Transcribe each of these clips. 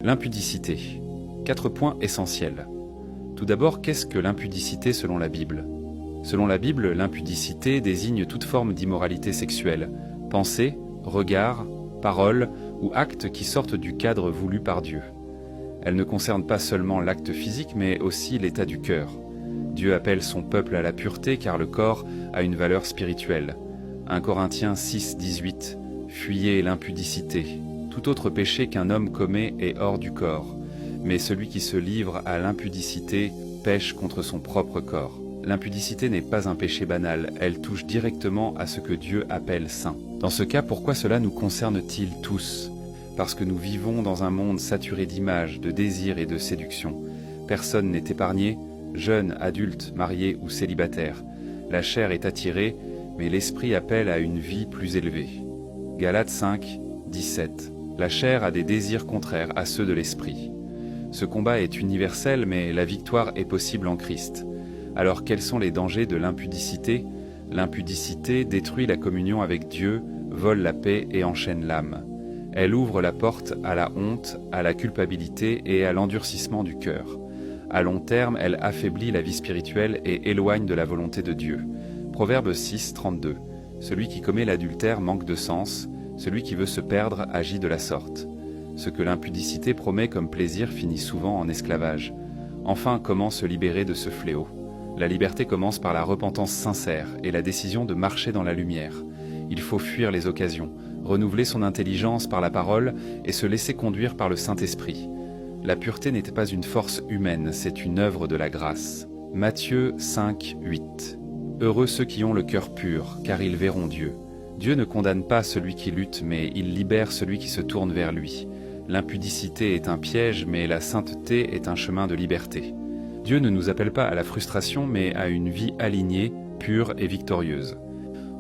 L'impudicité. 4 points essentiels. Tout d'abord, qu'est-ce que l'impudicité selon la Bible? Selon la Bible, l'impudicité désigne toute forme d'immoralité sexuelle, pensée, regard, parole ou acte qui sortent du cadre voulu par Dieu. Elle ne concerne pas seulement l'acte physique, mais aussi l'état du cœur. Dieu appelle son peuple à la pureté car le corps a une valeur spirituelle. 1 Corinthiens 6, 18. Fuyez l'impudicité. Tout autre péché qu'un homme commet est hors du corps, mais celui qui se livre à l'impudicité pêche contre son propre corps. L'impudicité n'est pas un péché banal, elle touche directement à ce que Dieu appelle saint. Dans ce cas, pourquoi cela nous concerne-t-il tous? Parce que nous vivons dans un monde saturé d'images, de désirs et de séduction. Personne n'est épargné, jeune, adulte, marié ou célibataire. La chair est attirée, mais l'esprit appelle à une vie plus élevée. Galates 5, 17. La chair a des désirs contraires à ceux de l'esprit. Ce combat est universel, mais la victoire est possible en Christ. Alors quels sont les dangers de l'impudicité? L'impudicité détruit la communion avec Dieu, vole la paix et enchaîne l'âme. Elle ouvre la porte à la honte, à la culpabilité et à l'endurcissement du cœur. À long terme, elle affaiblit la vie spirituelle et éloigne de la volonté de Dieu. Proverbe 6, 32. Celui qui commet l'adultère manque de sens, celui qui veut se perdre agit de la sorte. Ce que l'impudicité promet comme plaisir finit souvent en esclavage. Enfin, comment se libérer de ce fléau? La liberté commence par la repentance sincère et la décision de marcher dans la lumière. Il faut fuir les occasions, renouveler son intelligence par la parole et se laisser conduire par le Saint-Esprit. La pureté n'était pas une force humaine, c'est une œuvre de la grâce. Matthieu 5, 8. Heureux ceux qui ont le cœur pur, car ils verront Dieu. Dieu ne condamne pas celui qui lutte, mais il libère celui qui se tourne vers lui. L'impudicité est un piège, mais la sainteté est un chemin de liberté. Dieu ne nous appelle pas à la frustration, mais à une vie alignée, pure et victorieuse.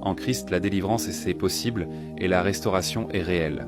En Christ, la délivrance est possible et la restauration est réelle.